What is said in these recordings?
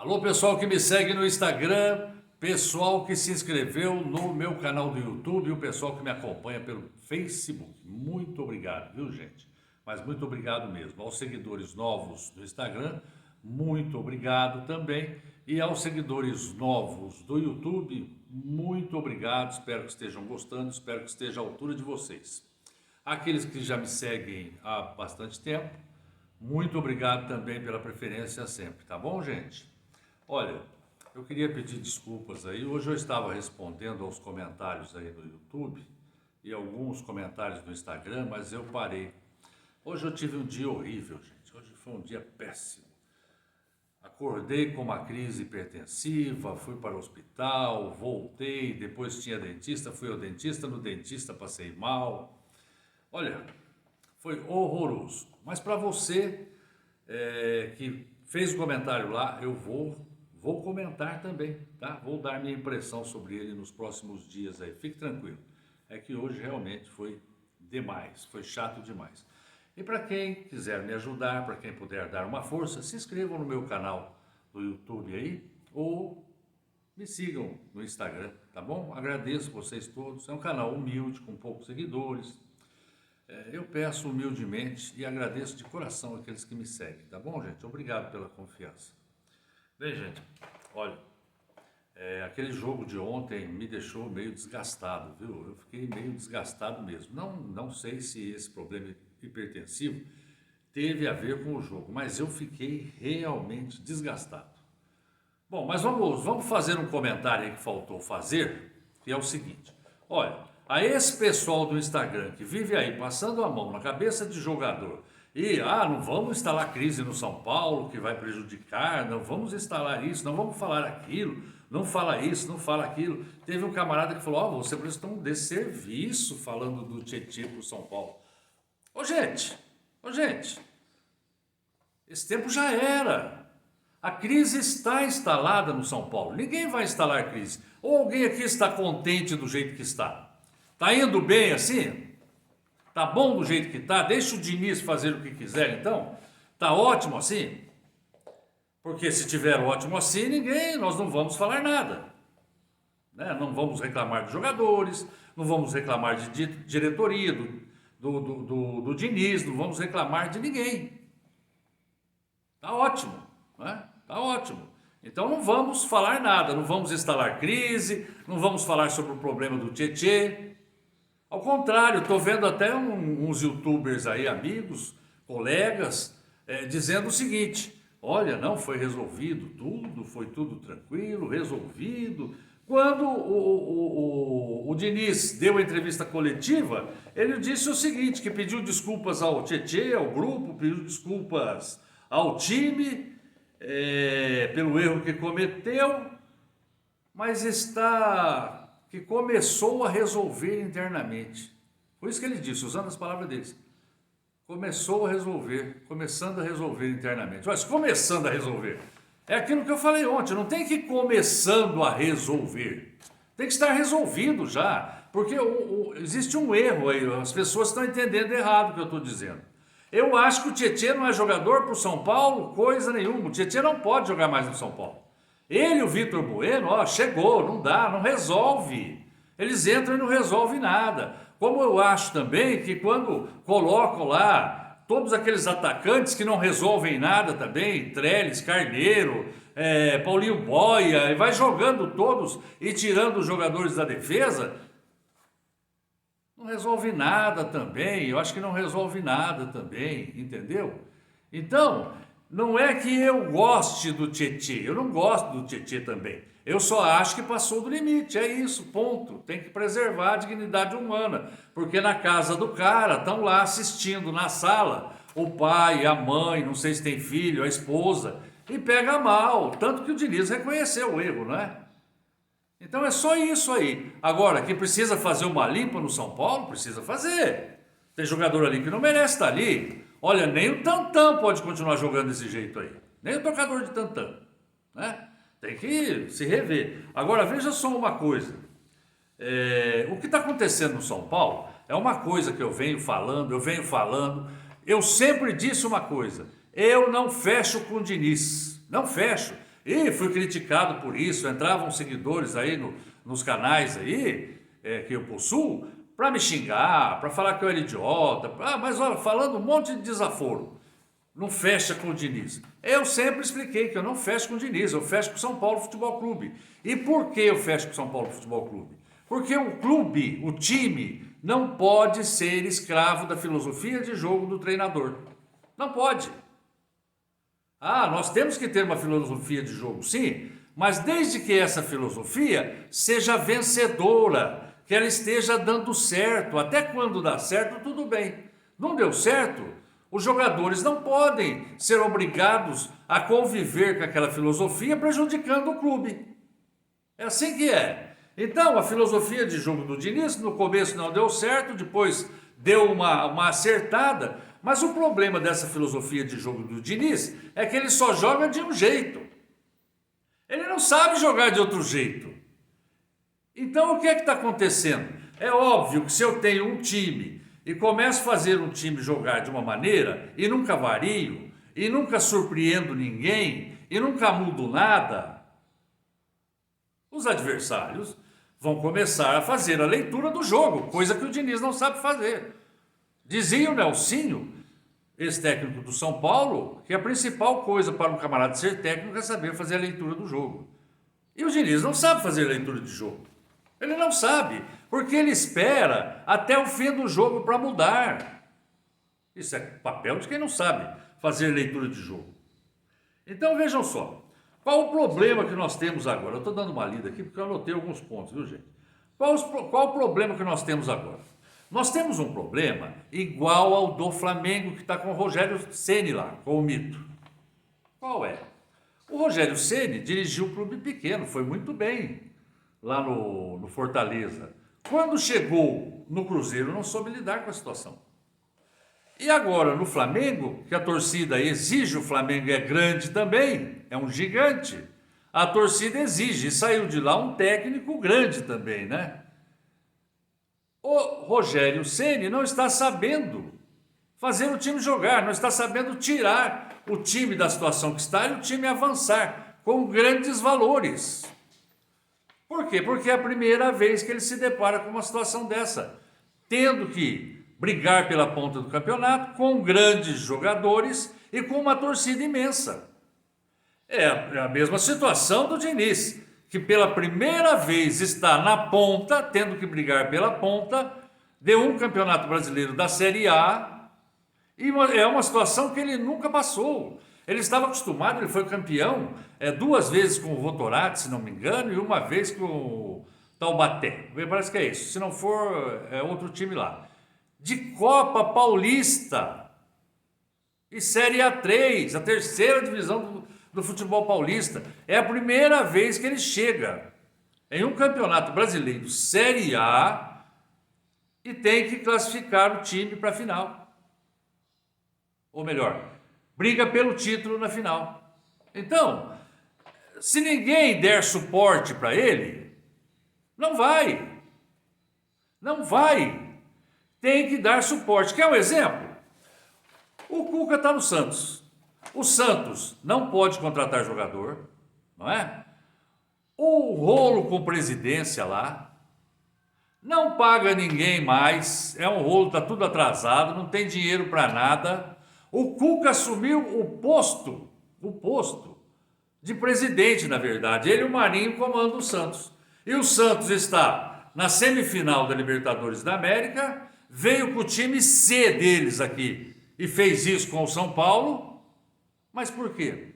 Alô, pessoal que me segue no Instagram, pessoal que se inscreveu no meu canal do YouTube e o pessoal que me acompanha pelo Facebook. Muito obrigado, viu, gente? Mas muito obrigado mesmo. Aos seguidores novos do Instagram, muito obrigado também. E aos seguidores novos do YouTube, muito obrigado. Espero que estejam gostando, espero que esteja à altura de vocês. Aqueles que já me seguem há bastante tempo, muito obrigado também pela preferência sempre, tá bom, gente? Olha, eu queria pedir desculpas aí. Hoje eu estava respondendo aos comentários aí no YouTube e alguns comentários no Instagram, mas eu parei. Hoje eu tive um dia horrível, gente. Hoje foi um dia péssimo. Acordei com uma crise hipertensiva, fui para o hospital, voltei, depois tinha dentista, fui ao dentista, no dentista passei mal. Olha, foi horroroso. Mas para você que fez o comentário lá, eu vou comentar também, tá? Vou dar minha impressão sobre ele nos próximos dias aí. Fique tranquilo. É que hoje realmente foi demais, foi chato demais. E para quem quiser me ajudar, para quem puder dar uma força, se inscrevam no meu canal do YouTube aí ou me sigam no Instagram, tá bom? Agradeço vocês todos. É um canal humilde, com poucos seguidores. Eu peço humildemente e agradeço de coração aqueles que me seguem, tá bom, gente? Obrigado pela confiança. Bem, gente, olha, aquele jogo de ontem me deixou meio desgastado, viu? Eu fiquei meio desgastado mesmo. Não sei se esse problema hipertensivo teve a ver com o jogo, mas eu fiquei realmente desgastado. Bom, mas vamos fazer um comentário aí que faltou fazer, que é o seguinte. Olha, a esse pessoal do Instagram que vive aí passando a mão na cabeça de jogador e, não vamos instalar crise no São Paulo que vai prejudicar, não vamos instalar isso, não vamos falar aquilo, não fala isso, não fala aquilo. Teve um camarada que falou, você prestou um desserviço falando do Tietê pro São Paulo. Ô gente, esse tempo já era. A crise está instalada no São Paulo. Ninguém vai instalar crise. Ou alguém aqui está contente do jeito que está? Está indo bem assim? Está bom do jeito que está? Deixa o Diniz fazer o que quiser então? Está ótimo assim? Porque se tiver ótimo assim, nós não vamos falar nada. Né? Não vamos reclamar de jogadores, não vamos reclamar de diretoria, do Diniz, não vamos reclamar de ninguém. Está ótimo, né? Está ótimo. Então não vamos falar nada, não vamos instalar crise, não vamos falar sobre o problema do Tietê. Ao contrário, estou vendo até uns youtubers aí, amigos, colegas, dizendo o seguinte, olha, não foi resolvido tudo, foi tudo tranquilo, resolvido. Quando o Diniz deu a entrevista coletiva, ele disse o seguinte, que pediu desculpas ao Tietê, ao grupo, pediu desculpas ao time, pelo erro que cometeu, mas que começou a resolver internamente. Foi isso que ele disse, usando as palavras deles. Começou a resolver, começando a resolver internamente. Mas começando a resolver, é aquilo que eu falei ontem, não tem que ir começando a resolver. Tem que estar resolvido já, porque existe um erro aí, as pessoas estão entendendo errado o que eu estou dizendo. Eu acho que o Tietê não é jogador para o São Paulo, coisa nenhuma. O Tietê não pode jogar mais no São Paulo. Ele e o Vitor Bueno, chegou, não dá, não resolve. Eles entram e não resolvem nada. Como eu acho também que quando colocam lá todos aqueles atacantes que não resolvem nada também, Trellis, Carneiro, Paulinho Boia, e vai jogando todos e tirando os jogadores da defesa, não resolve nada também. Eu acho que não resolve nada também, entendeu? Então, não é que eu goste do Tietê, eu não gosto do Tietê também. Eu só acho que passou do limite, é isso, ponto. Tem que preservar a dignidade humana, porque na casa do cara estão lá assistindo na sala o pai, a mãe, não sei se tem filho, a esposa, e pega mal, tanto que o Diniz reconheceu o erro, não é? Então é só isso aí. Agora, que precisa fazer uma limpa no São Paulo, precisa fazer. Tem jogador ali que não merece estar ali. Olha, nem o Tantã pode continuar jogando desse jeito aí. Nem o tocador de Tantã, né? Tem que se rever. Agora, veja só uma coisa. O que está acontecendo no São Paulo é uma coisa que eu venho falando. Eu sempre disse uma coisa. Eu não fecho com o Diniz. Não fecho. E fui criticado por isso, entravam seguidores aí nos canais aí, que eu possuo, para me xingar, para falar que eu era idiota, mas olha, falando um monte de desaforo. Não fecha com o Diniz. Eu sempre expliquei que eu não fecho com o Diniz, eu fecho com o São Paulo Futebol Clube. E por que eu fecho com o São Paulo Futebol Clube? Porque o clube, o time, não pode ser escravo da filosofia de jogo do treinador. Não pode. Nós temos que ter uma filosofia de jogo, sim, mas desde que essa filosofia seja vencedora, que ela esteja dando certo. Até quando dá certo, tudo bem. Não deu certo, os jogadores não podem ser obrigados a conviver com aquela filosofia prejudicando o clube. É assim que é. Então, a filosofia de jogo do Diniz, no começo não deu certo, depois deu uma acertada, mas o problema dessa filosofia de jogo do Diniz é que ele só joga de um jeito. Ele não sabe jogar de outro jeito. Então, o que é que está acontecendo? É óbvio que se eu tenho um time e começo a fazer um time jogar de uma maneira e nunca vario, e nunca surpreendo ninguém, e nunca mudo nada, os adversários vão começar a fazer a leitura do jogo, coisa que o Diniz não sabe fazer. Dizia o Nelsinho, ex-técnico do São Paulo, que a principal coisa para um camarada ser técnico é saber fazer a leitura do jogo. E o Diniz não sabe fazer a leitura de jogo. Ele não sabe, porque ele espera até o fim do jogo para mudar. Isso é papel de quem não sabe fazer leitura de jogo. Então vejam só, qual o problema que nós temos agora? Eu estou dando uma lida aqui porque eu anotei alguns pontos, viu gente? Qual o problema que nós temos agora? Nós temos um problema igual ao do Flamengo, que está com o Rogério Ceni lá, com o mito. Qual é? O Rogério Ceni dirigiu um clube pequeno, foi muito bem lá no Fortaleza. Quando chegou no Cruzeiro, não soube lidar com a situação. E agora no Flamengo, que a torcida exige, o Flamengo é grande também, é um gigante, a torcida exige, e saiu de lá um técnico grande também, né? O Rogério Ceni não está sabendo fazer o time jogar, não está sabendo tirar o time da situação que está e o time avançar com grandes valores. Por quê? Porque é a primeira vez que ele se depara com uma situação dessa, tendo que brigar pela ponta do campeonato com grandes jogadores e com uma torcida imensa. É a mesma situação do Diniz, que pela primeira vez está na ponta, tendo que brigar pela ponta, de um campeonato brasileiro da Série A, e é uma situação que ele nunca passou. Ele estava acostumado, ele foi campeão 2 vezes com o Votorati, se não me engano, e uma vez com o Taubaté. Parece que é isso, se não for, é outro time lá. De Copa Paulista e Série A3, a terceira divisão do futebol paulista. É a primeira vez que ele chega em um campeonato brasileiro Série A e tem que classificar o time para a final. Ou melhor, briga pelo título na final. Então, se ninguém der suporte para ele, não vai. Não vai. Tem que dar suporte. Quer um exemplo? O Cuca está no Santos. O Santos não pode contratar jogador, não é? O rolo com presidência lá, não paga ninguém mais, é um rolo, está tudo atrasado, não tem dinheiro para nada. O Cuca assumiu o posto de presidente, na verdade. Ele e o Marinho comandam o Santos. E o Santos está na semifinal da Libertadores da América, veio com o time C deles aqui e fez isso com o São Paulo. Mas por quê?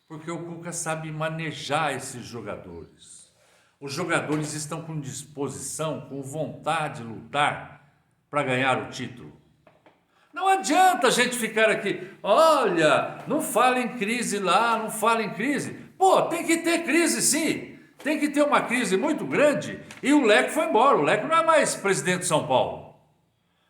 Porque o Cuca sabe manejar esses jogadores. Os jogadores estão com disposição, com vontade de lutar para ganhar o título. Não adianta a gente ficar aqui, olha, não fala em crise lá, não fala em crise. Pô, tem que ter crise sim, tem que ter uma crise muito grande. E o Leco foi embora, o Leco não é mais presidente de São Paulo.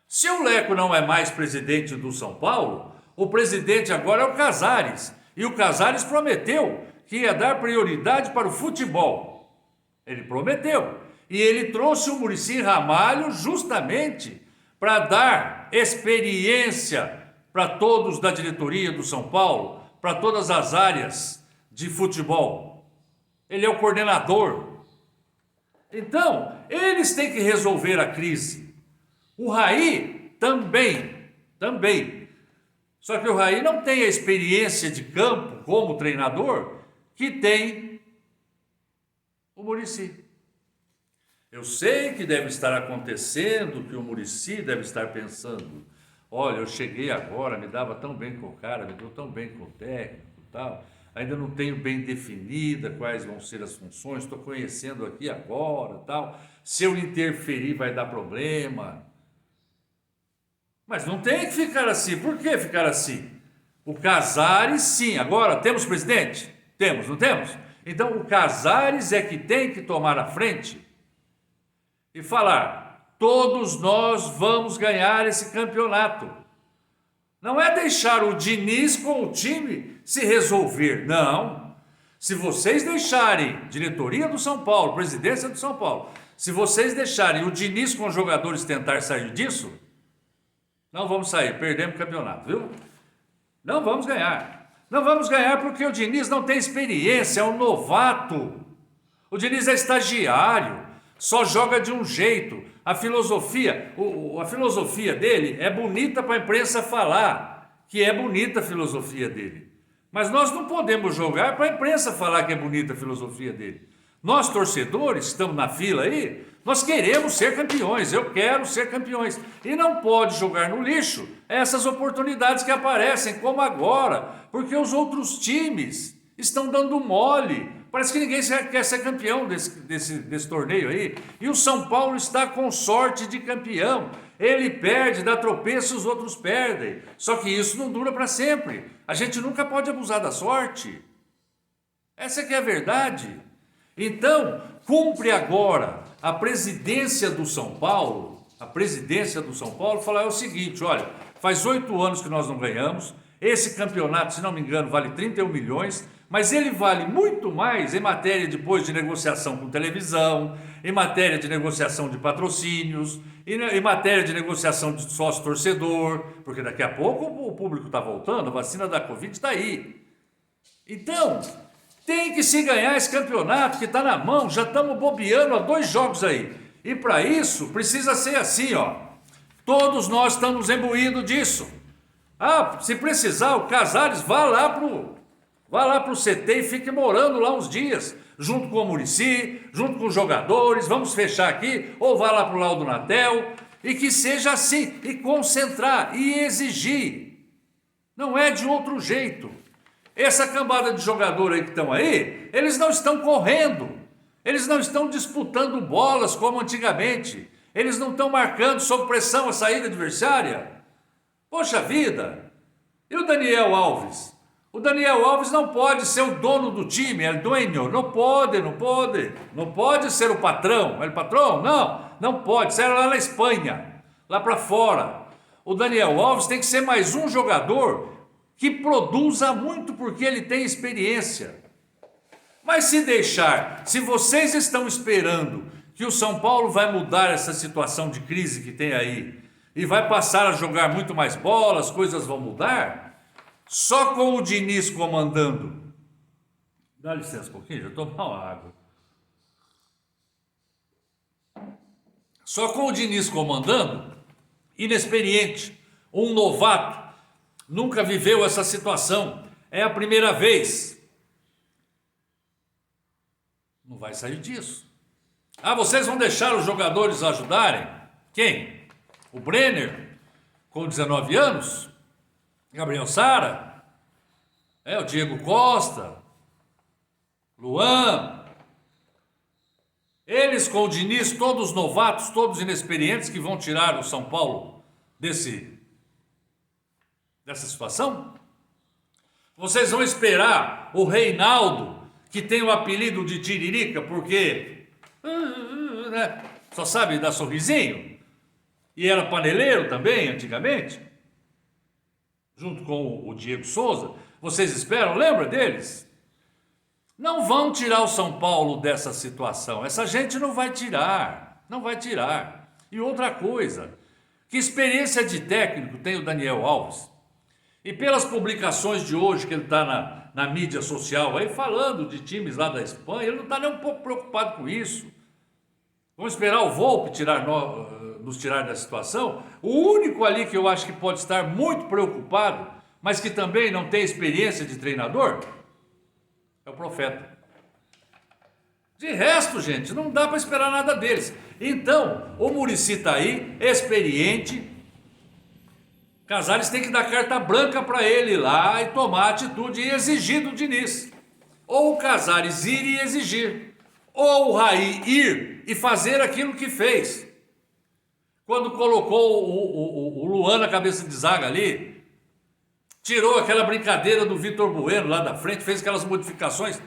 Se o Leco não é mais presidente do São Paulo, o presidente agora é o Casares. E o Casares prometeu que ia dar prioridade para o futebol. Ele prometeu. E ele trouxe o Muricy Ramalho justamente para dar experiência para todos da diretoria do São Paulo, para todas as áreas de futebol. Ele é o coordenador. Então, eles têm que resolver a crise. O Raí também. Só que o Raí não tem a experiência de campo como treinador que tem o Muricy. Eu sei que deve estar acontecendo, que o Muricy deve estar pensando: olha, eu cheguei agora, me dava tão bem com o cara, me deu tão bem com o técnico e tal, ainda não tenho bem definida quais vão ser as funções, estou conhecendo aqui agora tal, se eu interferir vai dar problema. Mas não tem que ficar assim. Por que ficar assim? O Casares, sim. Agora, temos presidente? Temos, não temos? Então, o Casares é que tem que tomar a frente e falar: todos nós vamos ganhar esse campeonato. Não é deixar o Diniz com o time se resolver, não. Se vocês deixarem, diretoria do São Paulo, presidência do São Paulo, se vocês deixarem o Diniz com os jogadores tentar sair disso, não vamos sair, perdemos o campeonato, viu? Não vamos ganhar. Não vamos ganhar porque o Diniz não tem experiência, é um novato. O Diniz é estagiário, só joga de um jeito. A filosofia dele é bonita para a imprensa falar, que é bonita a filosofia dele. Mas nós não podemos jogar para a imprensa falar que é bonita a filosofia dele. Nós, torcedores, estamos na fila aí, nós queremos ser campeões, eu quero ser campeões. E não pode jogar no lixo essas oportunidades que aparecem, como agora, porque os outros times estão dando mole. Parece que ninguém quer ser campeão desse torneio aí. E o São Paulo está com sorte de campeão. Ele perde, dá tropeço, os outros perdem. Só que isso não dura para sempre. A gente nunca pode abusar da sorte. Essa que é a verdade. Então, cumpre agora a presidência do São Paulo, falar o seguinte: olha, faz 8 anos que nós não ganhamos, esse campeonato, se não me engano, vale 31 milhões, mas ele vale muito mais em matéria depois de negociação com televisão, em matéria de negociação de patrocínios, em matéria de negociação de sócio-torcedor, porque daqui a pouco o público está voltando, a vacina da Covid está aí. Então, tem que se ganhar esse campeonato que está na mão, já estamos bobeando há 2 jogos aí. E para isso precisa ser assim, ó. Todos nós estamos imbuídos disso. Ah, se precisar, o Casares vá lá pro CT e fique morando lá uns dias, junto com o Muricy, junto com os jogadores, vamos fechar aqui, ou vá lá pro Laudo Natel, e que seja assim, e concentrar, e exigir. Não é de outro jeito. Essa cambada de jogador aí que estão aí, eles não estão correndo, eles não estão disputando bolas como antigamente, eles não estão marcando sob pressão a saída adversária. Poxa vida! E o Daniel Alves? O Daniel Alves não pode ser o dono do time, é dueño, não pode ser o patrão, é o patrão? Não pode, sai lá na Espanha, lá para fora. O Daniel Alves tem que ser mais um jogador que produza muito porque ele tem experiência. Mas se vocês estão esperando que o São Paulo vai mudar essa situação de crise que tem aí e vai passar a jogar muito mais bola, as coisas vão mudar, só com o Diniz comandando. Dá licença um pouquinho, já estou tomando uma água. Só com o Diniz comandando, inexperiente, um novato, nunca viveu essa situação, é a primeira vez. Não vai sair disso. Ah, vocês vão deixar os jogadores ajudarem? Quem? O Brenner, com 19 anos? Gabriel Sara? O Diego Costa? Luan? Eles com o Diniz, todos novatos, todos inexperientes, que vão tirar o São Paulo dessa situação? Vocês vão esperar o Reinaldo, que tem o apelido de Tiririca, porque né, só sabe dar sorrisinho, e era paneleiro também, antigamente, junto com o Diego Souza. Vocês esperam? Lembra deles? Não vão tirar o São Paulo dessa situação. Essa gente não vai tirar. E outra coisa, que experiência de técnico tem o Daniel Alves? E pelas publicações de hoje que ele está na mídia social aí, falando de times lá da Espanha, ele não está nem um pouco preocupado com isso. Vamos esperar o Volpi nos tirar da situação? O único ali que eu acho que pode estar muito preocupado, mas que também não tem experiência de treinador, é o Profeta. De resto, gente, não dá para esperar nada deles. Então, o Muricy está aí, experiente. Casares tem que dar carta branca para ele ir lá e tomar atitude e exigir do Diniz. Ou o Casares ir e exigir. Ou o Raí ir e fazer aquilo que fez. Quando colocou o Luan na cabeça de zaga ali, tirou aquela brincadeira do Vitor Bueno lá da frente, fez aquelas modificações.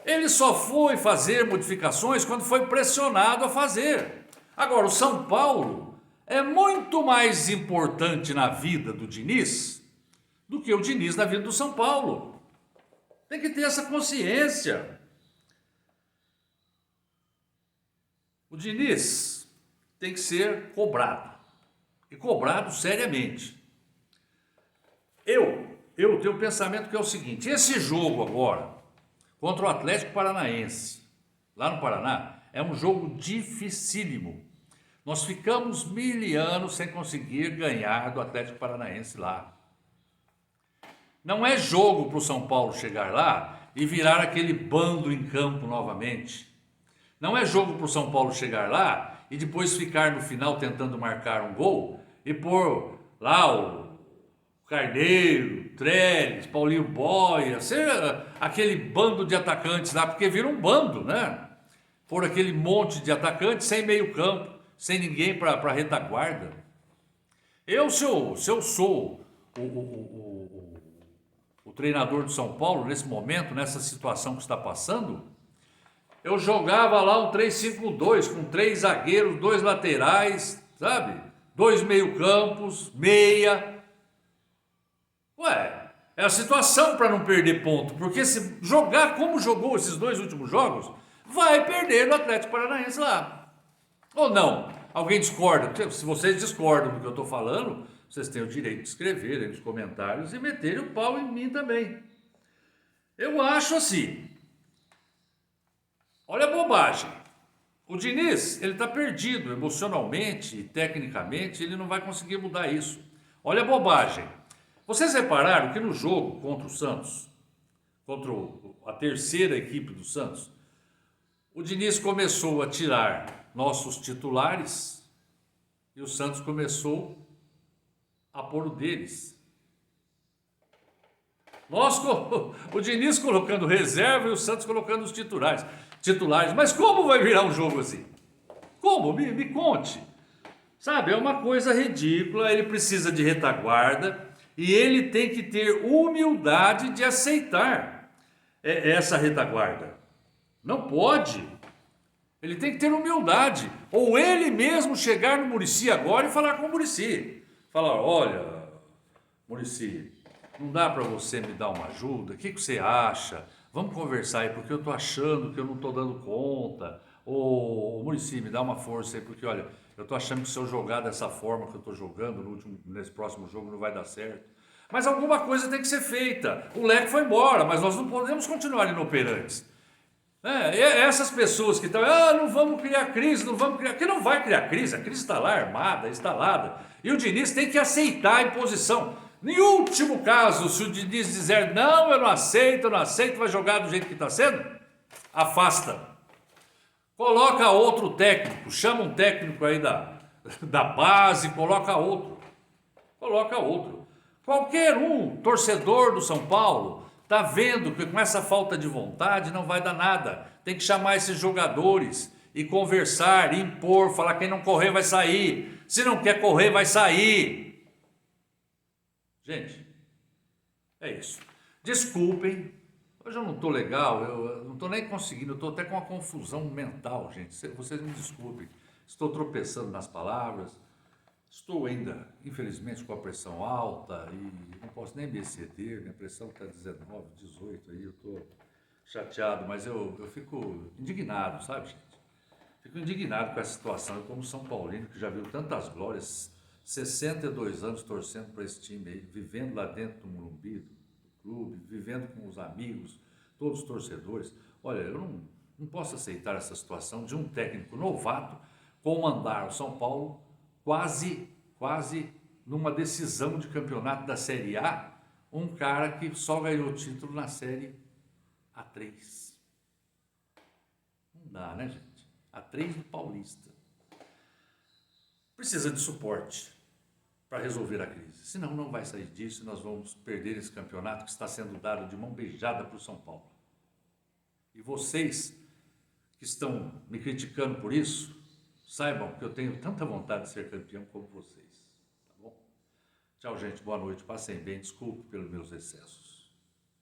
Ele só foi fazer modificações quando foi pressionado a fazer. Agora, o São Paulo é muito mais importante na vida do Diniz do que o Diniz na vida do São Paulo. Tem que ter essa consciência. O Diniz tem que ser cobrado. E cobrado seriamente. Eu tenho um pensamento que é o seguinte: esse jogo agora, contra o Atlético Paranaense, lá no Paraná, é um jogo dificílimo. Nós ficamos 1000 anos sem conseguir ganhar do Atlético Paranaense lá. Não é jogo para o São Paulo chegar lá e virar aquele bando em campo novamente. Não é jogo para o São Paulo chegar lá e depois ficar no final tentando marcar um gol e pôr lá o Carneiro, Trellis, Paulinho Boia, ser aquele bando de atacantes lá, porque vira um bando, né? Por aquele monte de atacantes sem meio campo, sem ninguém para retaguarda. Se eu sou o treinador do São Paulo, nesse momento, nessa situação que está passando, eu jogava lá um 3-5-2, com 3 zagueiros, 2 laterais, sabe? 2 meio-campos, meia. Ué, é a situação para não perder ponto, porque se jogar como jogou esses 2 últimos jogos, vai perder no Atlético Paranaense lá. Ou não? Alguém discorda? Se vocês discordam do que eu estou falando, vocês têm o direito de escrever aí nos comentários e meterem o pau em mim também. Eu acho assim. Olha a bobagem. O Diniz, ele está perdido emocionalmente e tecnicamente, ele não vai conseguir mudar isso. Olha a bobagem. Vocês repararam que no jogo contra o Santos, contra a terceira equipe do Santos, o Diniz começou a tirar nossos titulares e o Santos começou a pôr o deles. O Diniz colocando reserva e o Santos colocando os titulares. Mas como vai virar um jogo assim? Como? Me conte. Sabe, é uma coisa ridícula, ele precisa de retaguarda e ele tem que ter humildade de aceitar essa retaguarda. Não pode. Ele tem que ter humildade. Ou ele mesmo chegar no Muricy agora e falar com o Muricy. Falar, olha, Muricy, não dá para você me dar uma ajuda? O que você acha? Vamos conversar aí, porque eu estou achando que eu não estou dando conta. Ô, Muricy, me dá uma força aí, porque olha, eu estou achando que se eu jogar dessa forma que eu estou jogando nesse próximo jogo não vai dar certo. Mas alguma coisa tem que ser feita. O Leque foi embora, mas nós não podemos continuar inoperantes. Essas pessoas que estão, não vamos criar crise, que não vai criar crise, a crise está lá armada, instalada. E o Diniz tem que aceitar a imposição. Em último caso, se o Diniz dizer, não, eu não aceito, vai jogar do jeito que está sendo, afasta. Coloca outro técnico, chama um técnico aí da base, coloca outro. Qualquer um, torcedor do São Paulo, está vendo que com essa falta de vontade não vai dar nada. Tem que chamar esses jogadores e conversar, impor, falar quem não correr vai sair. Se não quer correr, vai sair. Gente, é isso. Desculpem, hoje eu não estou legal, eu não estou nem conseguindo, eu estou até com uma confusão mental, gente. Vocês me desculpem, estou tropeçando nas palavras, estou ainda, infelizmente, com a pressão alta e não posso nem me exceder, minha pressão está 19, 18 aí, eu estou chateado, mas eu fico indignado, sabe, gente? Fico indignado com essa situação, eu como São Paulino, que já viu tantas glórias, 62 anos torcendo para esse time aí, vivendo lá dentro do Morumbi, do clube, vivendo com os amigos, todos os torcedores. Olha, eu não posso aceitar essa situação de um técnico novato comandar o São Paulo quase numa decisão de campeonato da Série A, um cara que só ganhou título na Série A3. Não dá, né, gente? A3 do Paulista. Precisa de suporte para resolver a crise. Senão não vai sair disso e nós vamos perder esse campeonato que está sendo dado de mão beijada para o São Paulo. E vocês que estão me criticando por isso, saibam que eu tenho tanta vontade de ser campeão como vocês. Tá bom? Tchau, gente. Boa noite. Passem bem. Desculpe pelos meus excessos.